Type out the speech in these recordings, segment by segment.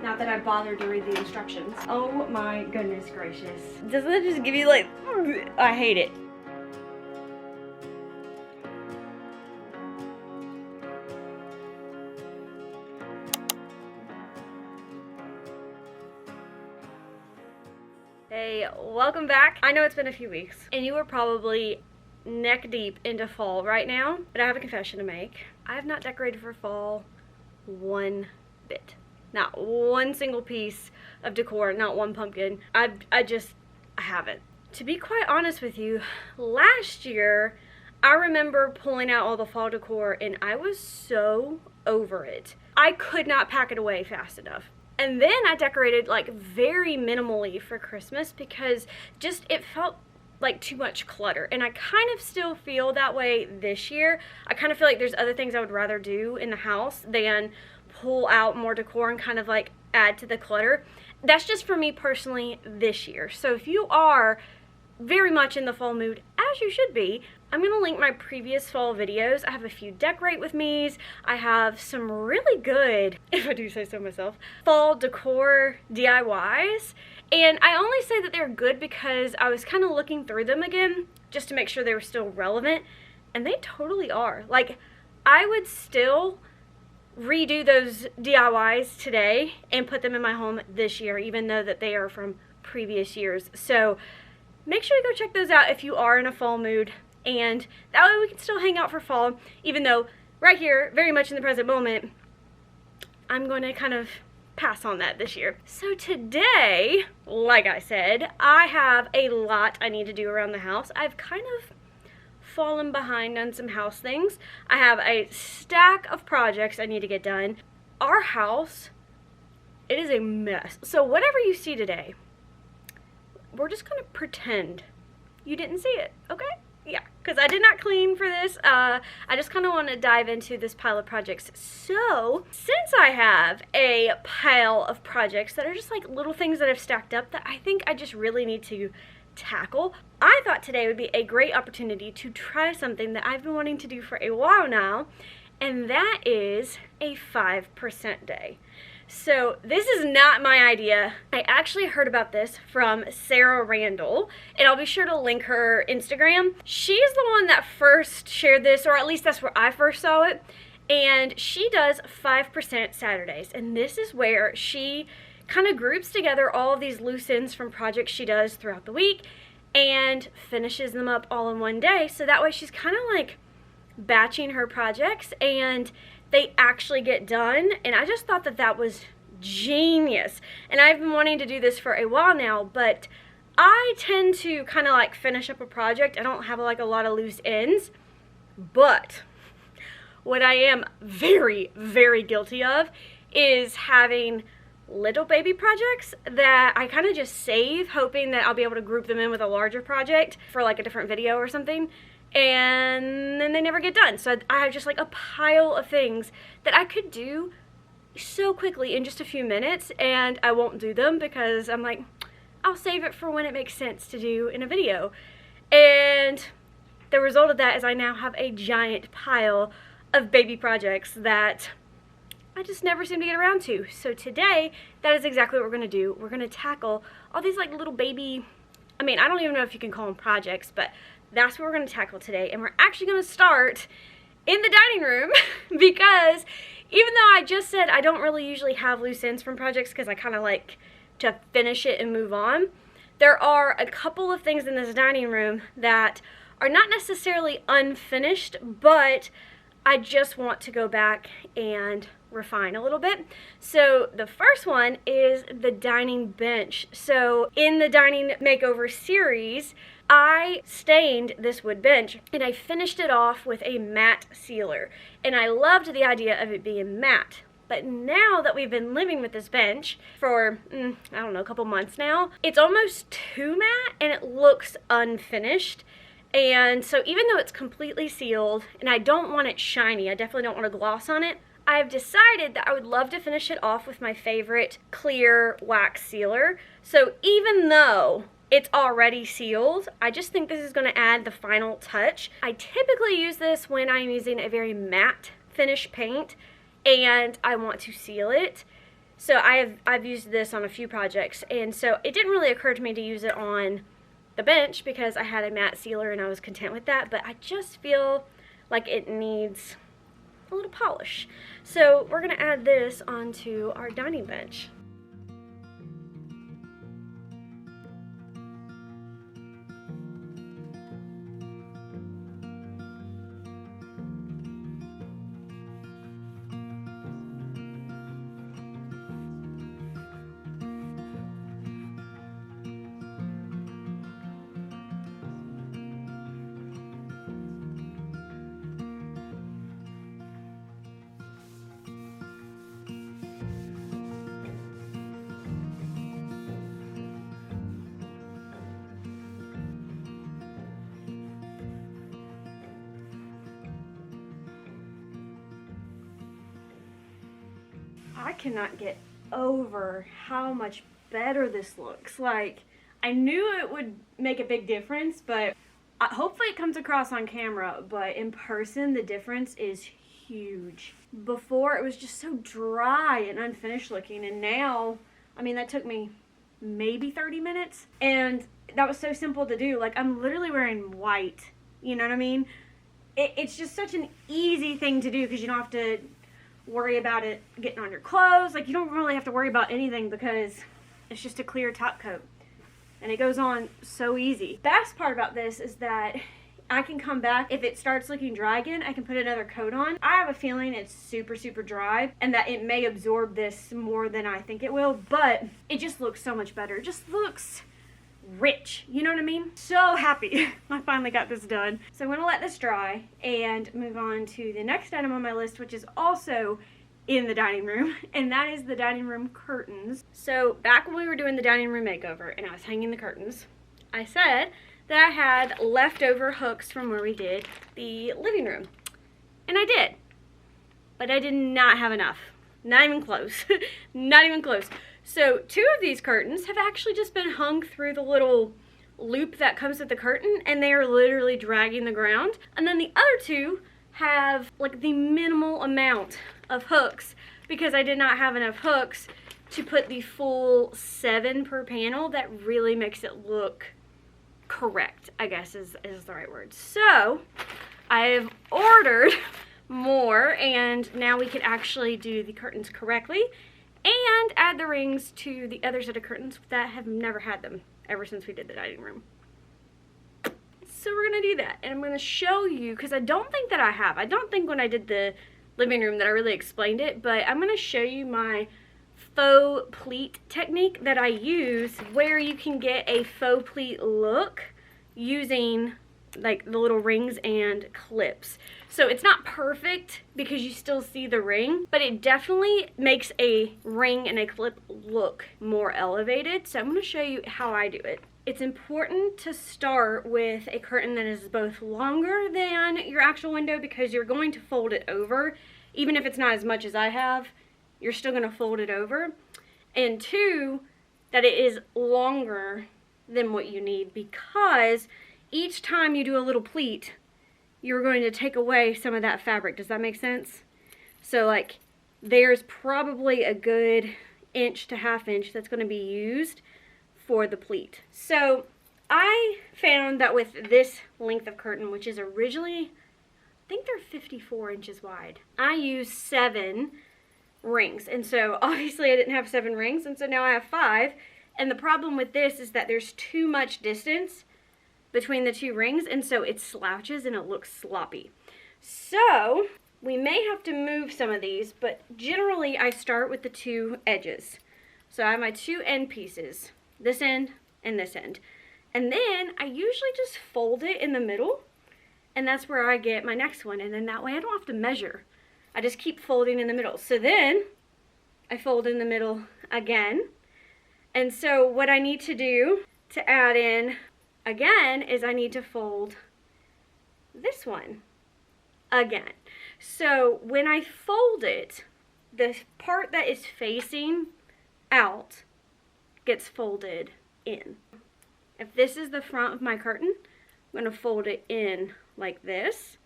Not that I bothered to read the instructions. Oh my goodness gracious. Doesn't it just give you like, I hate it. Hey, welcome back. I know it's been a few weeks and you are probably neck deep into fall right now, but I have a confession to make. I have not decorated for fall one bit. Not one single piece of decor, not one pumpkin. I haven't. To be quite honest with you, last year I remember pulling out all the fall decor and I was so over it. I could not pack it away fast enough. And then I decorated like very minimally for Christmas because just it felt like too much clutter, and I kind of still feel that way this year. I kind of feel like there's other things I would rather do in the house than pull out more decor and kind of like add to the clutter. That's just for me personally this year. So if you are very much in the fall mood, as you should be, I'm gonna link my previous fall videos. I have a few decorate with me's. I have some really good, if I do say so myself, fall decor DIYs. And I only say that they're good because I was kind of looking through them again just to make sure they were still relevant. And they totally are. Like, I would still redo those DIYs today and put them in my home this year, even though that they are from previous years. So make sure you go check those out if you are in a fall mood. And that way we can still hang out for fall, even though right here, very much in the present moment, I'm going to kind of pass on that this year. So today, like I said, I have a lot I need to do around the house. I've kind of fallen behind on some house things. I have a stack of projects I need to get done. Our house, it is a mess. So whatever you see today, we're just gonna pretend you didn't see it, okay? Yeah, because I did not clean for this. I just kind of want to dive into this pile of projects. So, since I have a pile of projects that are just like little things that have stacked up that I think I just really need to tackle, I thought today would be a great opportunity to try something that I've been wanting to do for a while now, and that is a 5% day. So this is not my idea. I actually heard about this from Sarah Randall, and I'll be sure to link her Instagram. She's the one that first shared this, or at least that's where I first saw it. And she does 5% Saturdays, and this is where she kind of groups together all of these loose ends from projects she does throughout the week and finishes them up all in one day. So that way she's kind of like batching her projects and they actually get done. And I just thought that that was genius. And I've been wanting to do this for a while now, but I tend to kind of like finish up a project. I don't have like a lot of loose ends, but what I am very, very guilty of is having little baby projects that I kind of just save, hoping that I'll be able to group them in with a larger project for like a different video or something, and then they never get done. So I have just like a pile of things that I could do so quickly in just a few minutes, and I won't do them because I'm like, I'll save it for when it makes sense to do in a video. And the result of that is I now have a giant pile of baby projects that I just never seem to get around to. So today, that is exactly what we're going to do. We're going to tackle all these like little baby, I mean, I don't even know if you can call them projects, but that's what we're going to tackle today. And we're actually going to start in the dining room because even though I just said I don't really usually have loose ends from projects because I kind of like to finish it and move on, there are a couple of things in this dining room that are not necessarily unfinished, but I just want to go back and refine a little bit. So the first one is the dining bench. So in the dining makeover series, I stained this wood bench and I finished it off with a matte sealer. And I loved the idea of it being matte. But now that we've been living with this bench for, I don't know, a couple months now, it's almost too matte and it looks unfinished. And so even though it's completely sealed and I don't want it shiny, I definitely don't want a gloss on it, I've decided that I would love to finish it off with my favorite clear wax sealer. So even though it's already sealed, I just think this is going to add the final touch. I typically use this when I'm using a very matte finish paint and I want to seal it. So I've used this on a few projects, and so it didn't really occur to me to use it on the bench because I had a matte sealer and I was content with that, but I just feel like it needs a little polish. So we're gonna add this onto our dining bench. I cannot get over how much better this looks. Like, I knew it would make a big difference, but hopefully it comes across on camera, but in person the difference is huge. Before it was just so dry and unfinished looking, and now, I mean, that took me maybe 30 minutes, and that was so simple to do. Like, I'm literally wearing white, you know what I mean? It's just such an easy thing to do because you don't have to worry about it getting on your clothes. Like, you don't really have to worry about anything because it's just a clear top coat and it goes on so easy. Best part about this is that I can come back, if it starts looking dry again, I can put another coat on. I have a feeling it's super dry and that it may absorb this more than I think it will, but it just looks so much better. It just looks rich, you know what I mean? So happy I finally got this done. So I'm gonna let this dry and move on to the next item on my list, which is also in the dining room, and that is the dining room curtains. So back when we were doing the dining room makeover and I was hanging the curtains, I said that I had leftover hooks from where we did the living room, and I did, but I did not have enough. Not even close. Not even close. So 2 of these curtains have actually just been hung through the little loop that comes with the curtain, and they are literally dragging the ground. And then the other 2 have like the minimal amount of hooks because I did not have enough hooks to put the full 7 per panel. That really makes it look correct, I guess is the right word. So I've ordered more, and now we can actually do the curtains correctly and add the rings to the other set of curtains that have never had them ever since we did the dining room. So we're gonna do that, and I'm gonna show you, because I don't think that I don't think when I did the living room that I really explained it, but I'm gonna show you my faux pleat technique that I use, where you can get a faux pleat look using like the little rings and clips. So it's not perfect because you still see the ring, but it definitely makes a ring and a clip look more elevated. So I'm going to show you how I do it. It's important to start with a curtain that is both longer than your actual window because you're going to fold it over. Even if it's not as much as I have, you're still going to fold it over. And 2, that it is longer than what you need, because each time you do a little pleat, you're going to take away some of that fabric. Does that make sense? So like, there's probably a good 1 to 1/2 inch that's going to be used for the pleat. So I found that with this length of curtain, which is originally, I think they're 54 inches wide, I used 7 rings. And so obviously I didn't have 7 rings, and so now I have 5. And the problem with this is that there's too much distance between the 2 rings, and so it slouches and it looks sloppy. So we may have to move some of these, but generally I start with the 2 edges. So I have my 2 end pieces, this end and this end. And then I usually just fold it in the middle, and that's where I get my next one. And then that way I don't have to measure. I just keep folding in the middle. So then I fold in the middle again. And so what I need to do to add in again is I need to fold this one again. So when I fold it, the part that is facing out gets folded in. If this is the front of my curtain, I'm going to fold it in like this.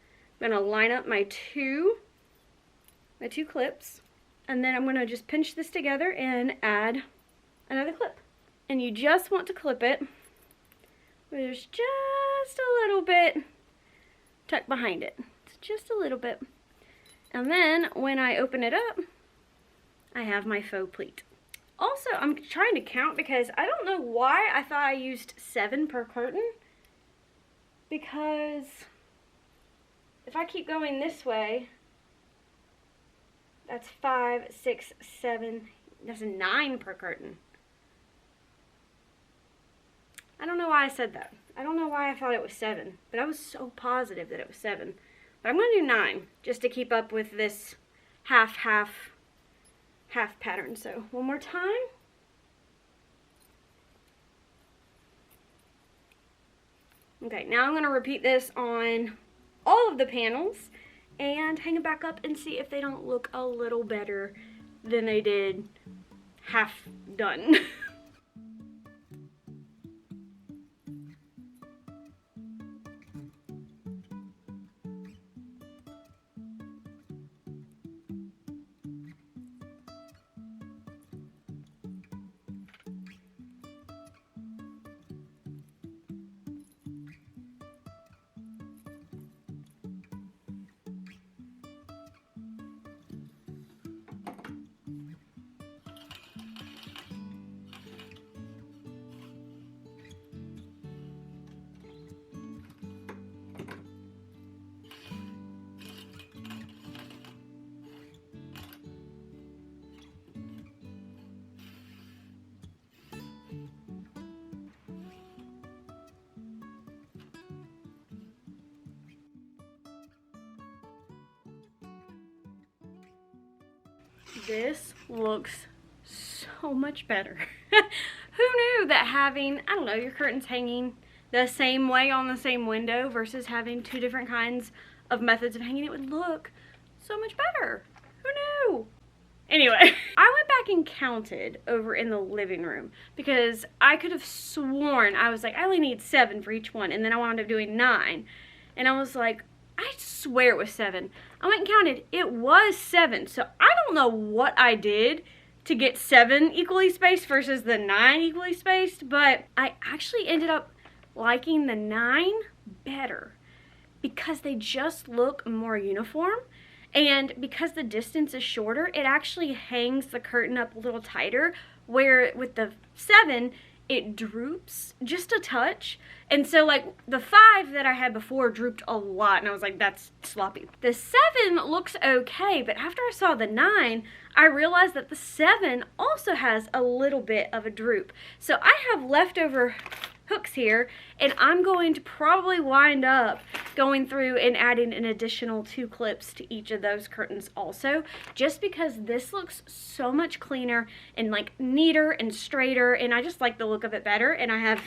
I'm going to line up my two clips, And then I'm gonna just pinch this together and add another clip. And you just want to clip it where there's just a little bit tucked behind it. It's just a little bit. And then when I open it up, I have my faux pleat. Also, I'm trying to count because I don't know why I thought I used 7 per curtain. Because if I keep going this way, that's 5, 6, 7, that's 9 per curtain. I don't know why I said that. I don't know why I thought it was 7, but I was so positive that it was 7. But I'm going to do 9 just to keep up with this half pattern. So one more time. Okay, now I'm going to repeat this on all of the panels and hang it back up and see if they don't look a little better than they did half done. This looks so much better. Who knew that having, I don't know, your curtains hanging the same way on the same window versus having 2 different kinds of methods of hanging it would look so much better? Who knew? Anyway, I went back and counted over in the living room because I could have sworn, I was like, I only need 7 for each one, and then I wound up doing 9. And I was like, I swear it was 7. I went and counted, it was 7. So I don't know what I did to get 7 equally spaced versus the 9 equally spaced, but I actually ended up liking the 9 better because they just look more uniform. And because the distance is shorter, it actually hangs the curtain up a little tighter, where with the 7, it droops just a touch. And so like the 5 that I had before drooped a lot, and I was like, that's sloppy. The 7 looks okay, but after I saw the 9, I realized that the 7 also has a little bit of a droop. So I have leftover hooks here, and I'm going to probably wind up going through and adding an additional 2 clips to each of those curtains also, just because this looks so much cleaner and like neater and straighter, and I just like the look of it better, and I have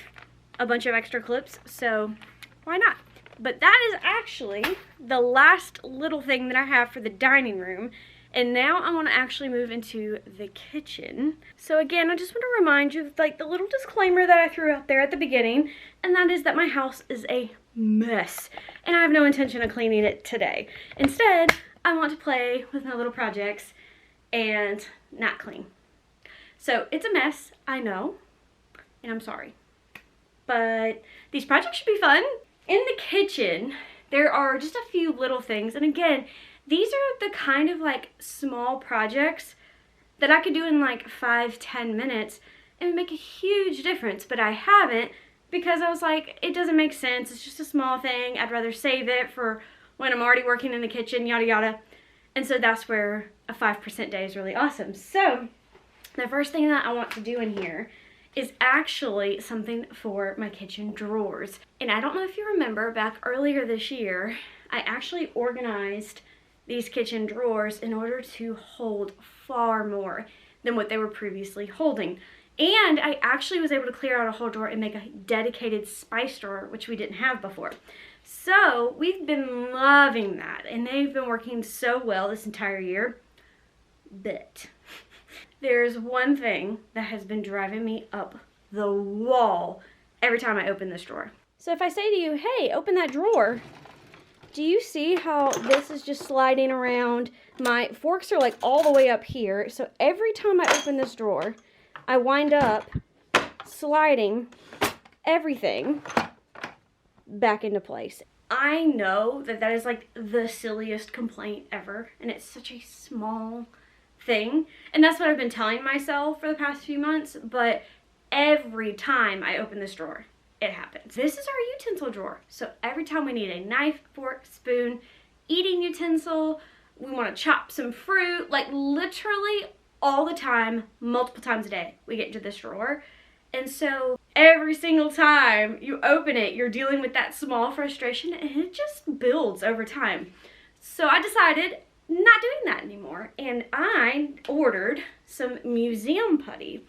a bunch of extra clips, so why not? But that is actually the last little thing that I have for the dining room. And now I want to actually move into the kitchen. So again, I just want to remind you of like the little disclaimer that I threw out there at the beginning, and that is that my house is a mess, and I have no intention of cleaning it today. Instead, I want to play with my little projects and not clean. So it's a mess, I know, and I'm sorry. But these projects should be fun. In the kitchen, there are just a few little things, and again, these are the kind of like small projects that I could do in like 5-10 minutes and make a huge difference, but I haven't because I was like, it doesn't make sense. It's just a small thing. I'd rather save it for when I'm already working in the kitchen, yada yada. And so that's where a 5% day is really awesome. So the first thing that I want to do in here is actually something for my kitchen drawers. And I don't know if you remember, back earlier this year, I actually organized these kitchen drawers in order to hold far more than what they were previously holding. And I actually was able to clear out a whole drawer and make a dedicated spice drawer, which we didn't have before. So we've been loving that, and they've been working so well this entire year. But there's one thing that has been driving me up the wall every time I open this drawer. So if I say to you, hey, open that drawer, do you see how this is just sliding around? My forks are like all the way up here, so every time I open this drawer, I wind up sliding everything back into place. I know that that is like the silliest complaint ever, and it's such a small thing, and that's what I've been telling myself for the past few months, but every time I open this drawer, it happens. This is our utensil drawer, so every time we need a knife, fork, spoon, eating utensil, we want to chop some fruit, like literally all the time, multiple times a day, we get into this drawer. And so every single time you open it, you're dealing with that small frustration, and it just builds over time. So I decided not doing that anymore, and I ordered some museum putty.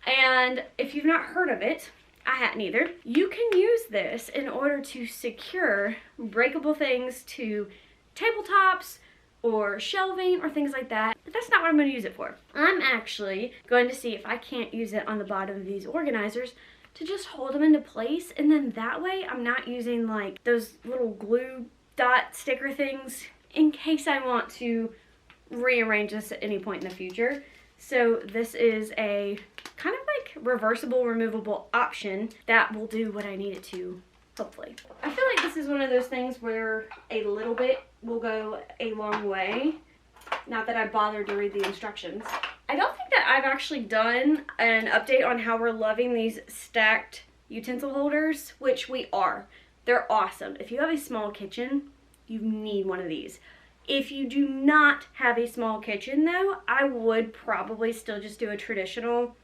And if you've not heard of it, I hadn't either. You can use this in order to secure breakable things to tabletops or shelving or things like that, but that's not what I'm going to use it for. I'm actually going to see if I can't use it on the bottom of these organizers to just hold them into place, and then that way I'm not using like those little glue dot sticker things in case I want to rearrange this at any point in the future. So this is a kind of like reversible, removable option that will do what I need it to, hopefully. I feel like this is one of those things where a little bit will go a long way. Not that I bothered to read the instructions. I don't think that I've actually done an update on how we're loving these stacked utensil holders, which we are. They're awesome. If you have a small kitchen, you need one of these. If you do not have a small kitchen though, I would probably still just do a traditional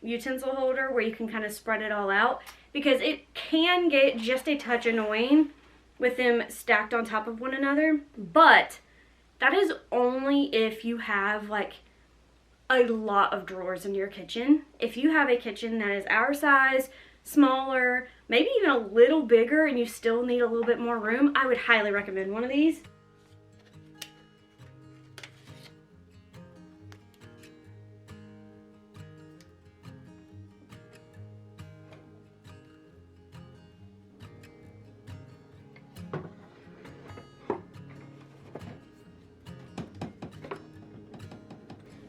utensil holder where you can kind of spread it all out, because it can get just a touch annoying with them stacked on top of one another. But that is only if you have like a lot of drawers in your kitchen. If you have a kitchen that is our size, smaller, maybe even a little bigger, and you still need a little bit more room, I would highly recommend one of these.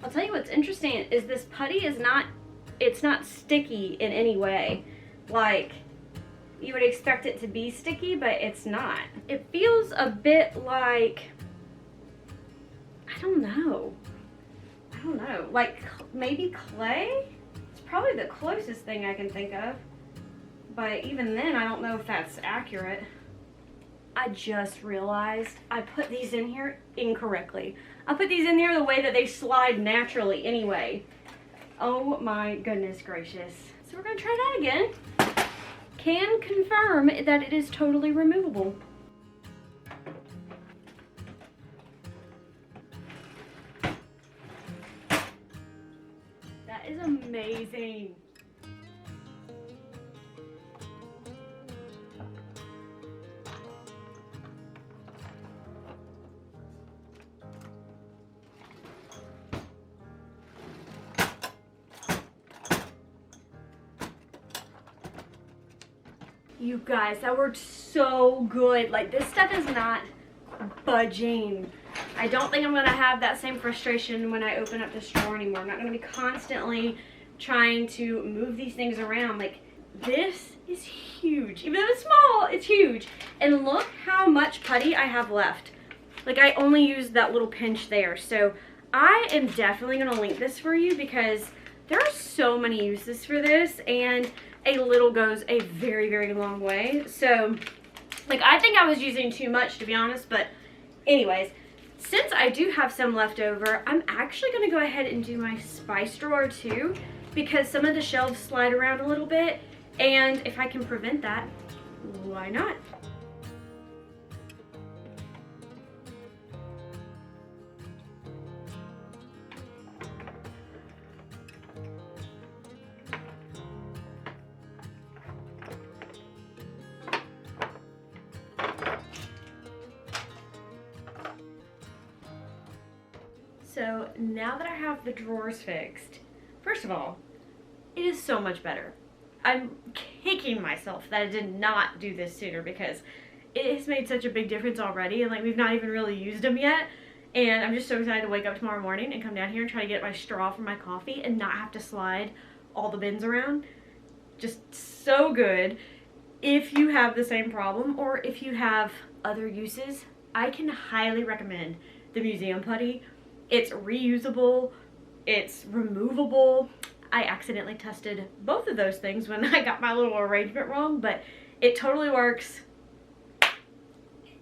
I'll tell you what's interesting is this putty is not, it's not sticky in any way. Like, you would expect it to be sticky, but it's not. It feels a bit like, I don't know, like maybe clay? It's probably the closest thing I can think of. But even then, I don't know if that's accurate. I just realized I put these in here incorrectly. I put these in there the way that they slide naturally anyway. Oh my goodness gracious. So we're gonna try that again. Can confirm that it is totally removable. That is amazing. You guys, that worked so good. Like, this stuff is not budging. I don't think I'm gonna have that same frustration when I open up this drawer anymore. I'm not gonna be constantly trying to move these things around. Like, this is huge. Even though it's small, it's huge. And look how much putty I have left. Like, I only used that little pinch there. So I am definitely gonna link this for you, because there are so many uses for this, and a little goes a very, very long way. So, like, I think I was using too much, to be honest, but anyways, since I do have some left over, I'm actually going to go ahead and do my spice drawer too, because some of the shelves slide around a little bit, and if I can prevent that, why not? So now that I have the drawers fixed, first of all, it is so much better. I'm kicking myself that I did not do this sooner, because it has made such a big difference already, and like, we've not even really used them yet. And I'm just so excited to wake up tomorrow morning and come down here and try to get my straw for my coffee and not have to slide all the bins around. Just so good. If you have the same problem or if you have other uses, I can highly recommend the museum putty. It's reusable, it's removable. I accidentally tested both of those things when I got my little arrangement wrong, but it totally works.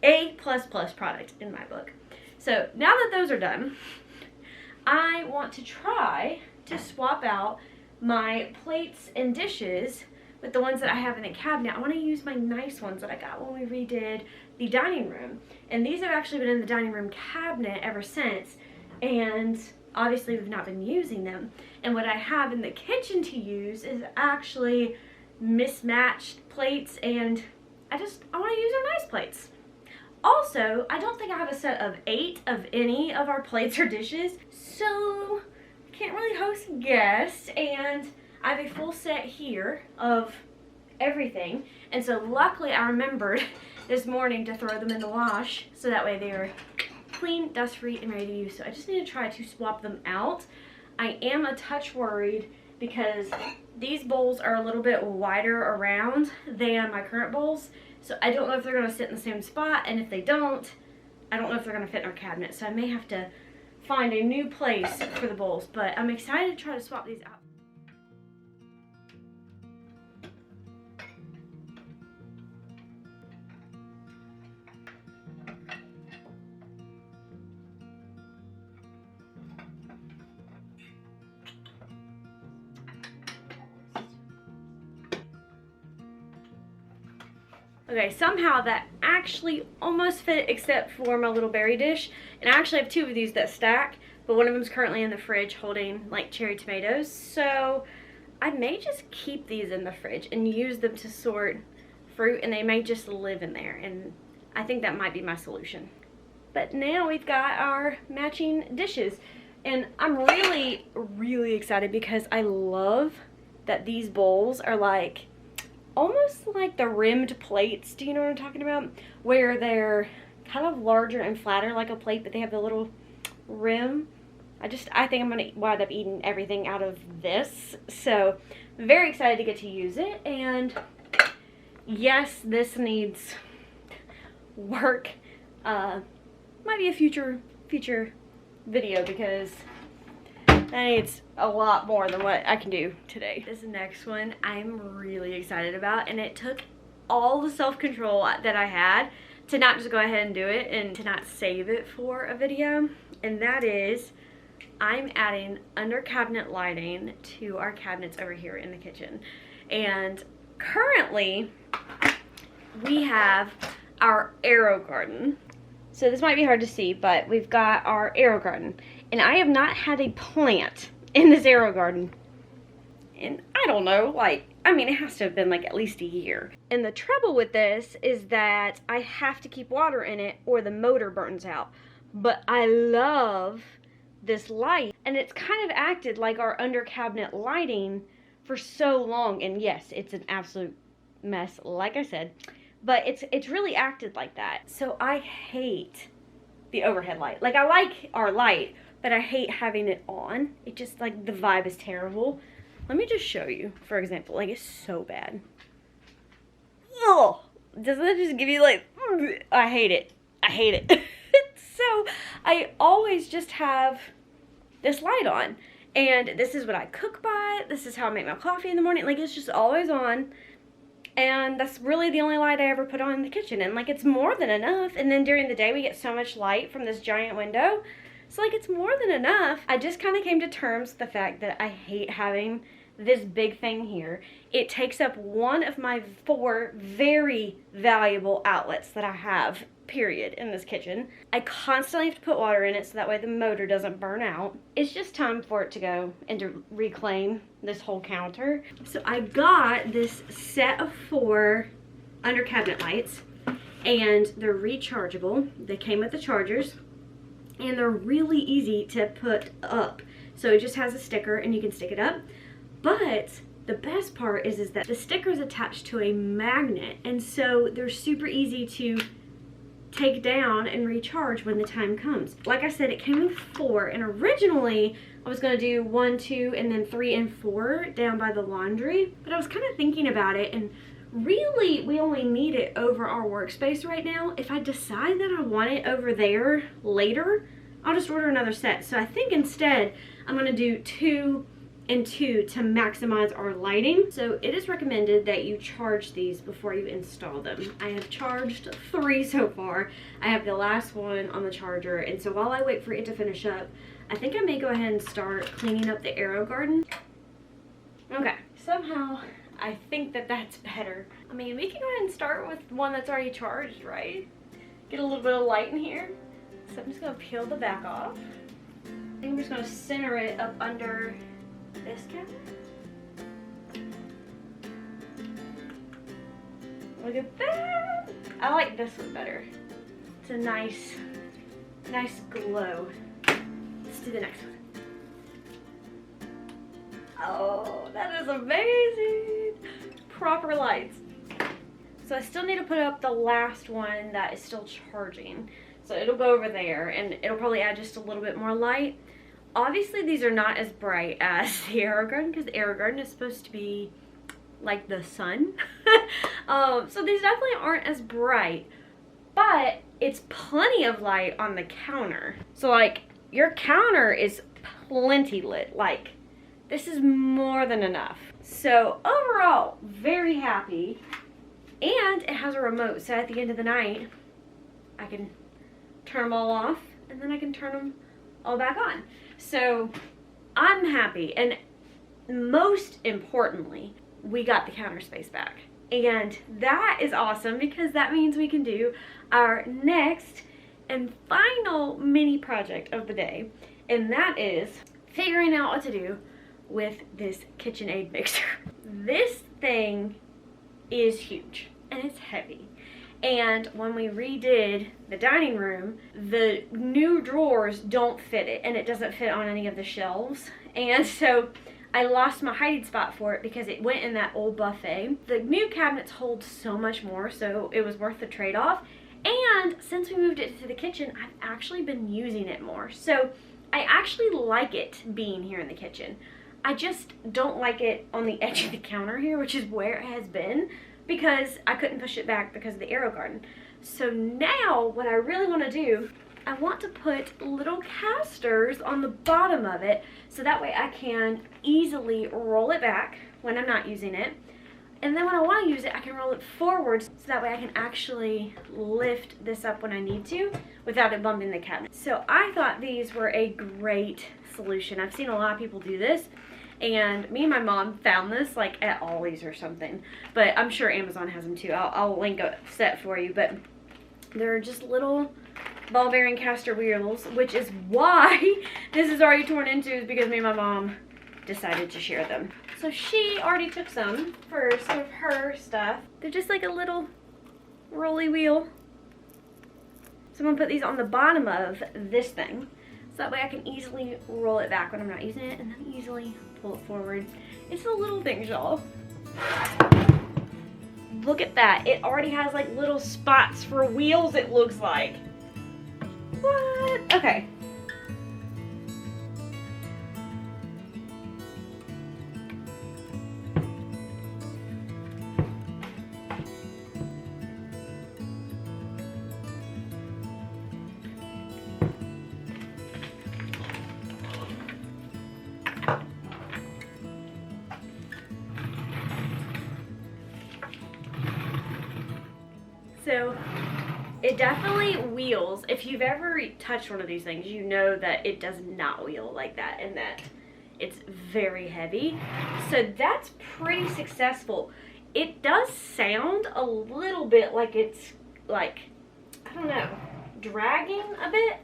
A++ product in my book. So now that those are done, I want to try to swap out my plates and dishes with the ones that I have in the cabinet. I want to use my nice ones that I got when we redid the dining room. And these have actually been in the dining room cabinet ever since. And obviously we've not been using them. And what I have in the kitchen to use is actually mismatched plates, and I want to use our nice plates. Also, I don't think I have a set of 8 of any of our plates or dishes, so I can't really host guests, and I have a full set here of everything. And so luckily I remembered this morning to throw them in the wash so that way they're clean, dust-free, and ready to use. So I just need to try to swap them out. I am a touch worried because these bowls are a little bit wider around than my current bowls. So I don't know if they're going to sit in the same spot, and if they don't, I don't know if they're going to fit in our cabinet. So I may have to find a new place for the bowls, but I'm excited to try to swap these out. Okay, somehow that actually almost fit except for my little berry dish. And I actually have 2 of these that stack, but one of them is currently in the fridge holding like cherry tomatoes. So I may just keep these in the fridge and use them to sort fruit, and they may just live in there. And I think that might be my solution. But now we've got our matching dishes. And I'm really, really excited because I love that these bowls are like almost like the rimmed plates. Do you know what I'm talking about? Where they're kind of larger and flatter like a plate, but they have the little rim. I think I'm gonna wind up eating everything out of this. So very excited to get to use it. And yes, this needs work. Might be a future video because that needs a lot more than what I can do today. This next one I'm really excited about, and it took all the self-control that I had to not just go ahead and do it and to not save it for a video. And that is, I'm adding under cabinet lighting to our cabinets over here in the kitchen. And currently we have our arrow garden. So this might be hard to see, but we've got our arrow garden. And I have not had a plant in this arrow garden. And I don't know, I mean, it has to have been like at least a year. And the trouble with this is that I have to keep water in it or the motor burns out. But I love this light. And it's kind of acted like our under cabinet lighting for so long. And yes, it's an absolute mess, like I said. But it's really acted like that. So I hate the overhead light. Like, I like our light, but I hate having it on. It just, like, the vibe is terrible. Let me just show you, for example. Like, it's so bad. Oh, doesn't that just give you, like, I hate it. I hate it. So, I always just have this light on. And this is what I cook by. This is how I make my coffee in the morning. Like, it's just always on. And that's really the only light I ever put on in the kitchen. And, like, it's more than enough. And then during the day, we get so much light from this giant window. So, like, it's more than enough. I just kind of came to terms with the fact that I hate having this big thing here. It takes up one of my 4 very valuable outlets that I have, period, in this kitchen. I constantly have to put water in it so that way the motor doesn't burn out. It's just time for it to go and to reclaim this whole counter. So I got this set of 4 under cabinet lights, and they're rechargeable. They came with the chargers, and they're really easy to put up. So it just has a sticker and you can stick it up. But the best part is that the sticker is attached to a magnet, and so they're super easy to take down and recharge when the time comes. Like I said, it came with 4, and originally I was gonna do 1, 2, and then 3 and 4 down by the laundry, but I was kind of thinking about it, and really we only need it over our workspace right now. If I decide that I want it over there later, I'll just order another set. So I think instead I'm gonna do 2 and 2 to maximize our lighting. So it is recommended that you charge these before you install them. I have charged 3 so far. I have the last one on the charger, and so while I wait for it to finish up, I think I may go ahead and start cleaning up the Aero Garden. Okay, somehow I think that that's better. I mean, we can go ahead and start with one that's already charged, right? Get a little bit of light in here. So I'm just gonna peel the back off. I think I'm just gonna center it up under this cabinet. Look at that! I like this one better. It's a nice glow. Let's do the next one. Oh, that is amazing! Proper lights. So I still need to put up the last one that is still charging. So it'll go over there, and it'll probably add just a little bit more light. Obviously, these are not as bright as the Aero Garden, because the Aero Garden is supposed to be like the sun. So these definitely aren't as bright, but it's plenty of light on the counter. So like, your counter is plenty lit. Like, this is more than enough. So overall, very happy. And it has a remote, so at the end of the night, I can turn them all off, and then I can turn them all back on. So I'm happy, and most importantly, we got the counter space back. And that is awesome, because that means we can do our next and final mini project of the day, and that is figuring out what to do with this KitchenAid mixer. This thing is huge, and it's heavy. And when we redid the dining room, the new drawers don't fit it, and it doesn't fit on any of the shelves. And so I lost my hiding spot for it because it went in that old buffet. The new cabinets hold so much more, so it was worth the trade-off. And since we moved it to the kitchen, I've actually been using it more. So I actually like it being here in the kitchen. I just don't like it on the edge of the counter here, which is where it has been, because I couldn't push it back because of the Aero Garden. So now what I really want to do, I want to put little casters on the bottom of it, so that way I can easily roll it back when I'm not using it. And then when I want to use it, I can roll it forward, so that way I can actually lift this up when I need to without it bumping the cabinet. So I thought these were a great solution. I've seen a lot of people do this, and me and my mom found this like at Ollie's or something, but I'm sure Amazon has them too. I'll link a set for you, but they're just little ball bearing caster wheels, which is why this is already torn into, is because me and my mom decided to share them. So she already took some for some of her stuff. They're just like a little rolly wheel. So I'm gonna put these on the bottom of this thing, so that way I can easily roll it back when I'm not using it, and then easily pull it forward. It's the little things, y'all. Look at that. It already has like little spots for wheels, it looks like. What? Okay. So it definitely wheels. If you've ever touched one of these things, you know that it does not wheel like that, and that it's very heavy. So that's pretty successful. It does sound a little bit like it's like, I don't know, dragging a bit,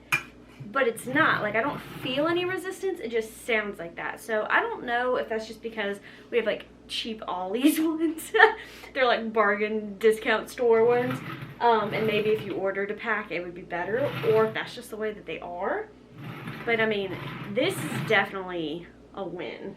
but it's not. Like, I don't feel any resistance. It just sounds like that. So I don't know if that's just because we have like cheap Ollie's ones. They're like bargain discount store ones. And maybe if you ordered a pack, it would be better, or if that's just the way that they are. But I mean, this is definitely a win.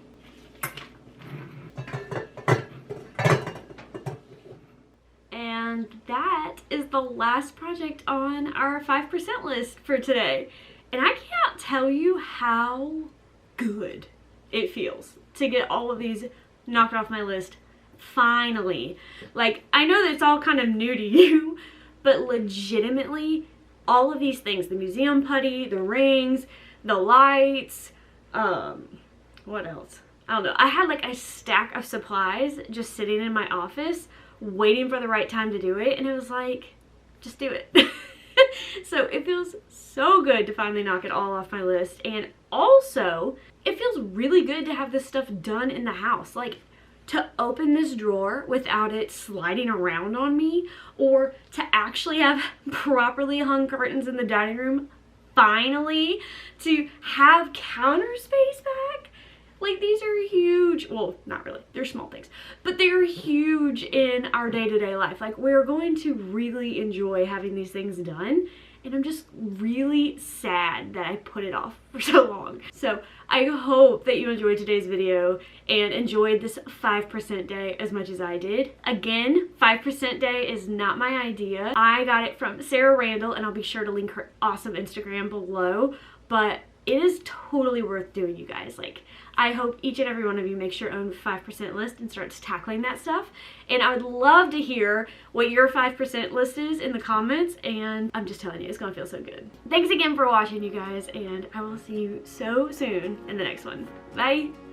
And that is the the last project on our 5% list for today. And I can't tell you how good it feels to get all of these knocked off my list finally. Like, I know that it's all kind of new to you, but legitimately all of these things, the museum putty, the rings, the lights, what else? I don't know. I had like a stack of supplies just sitting in my office waiting for the right time to do it, and it was like, just do it. So it feels so good to finally knock it all off my list, and also it feels really good to have this stuff done in the house. Like, to open this drawer without it sliding around on me, or to actually have properly hung curtains in the dining room, finally, to have counter space back. Like, these are huge. Well, not really, they're small things, but they're huge in our day-to-day life. Like, we're going to really enjoy having these things done, and I'm just really sad that I put it off for so long. So I hope that you enjoyed today's video and enjoyed this 5% day as much as I did. Again, 5% day is not my idea. I got it from Sarah Randall, and I'll be sure to link her awesome Instagram below, but it is totally worth doing, you guys. Like, I hope each and every one of you makes your own 5% list and starts tackling that stuff. And I would love to hear what your 5% list is in the comments, and I'm just telling you, it's gonna feel so good. Thanks again for watching, you guys, and I will see you so soon in the next one. Bye!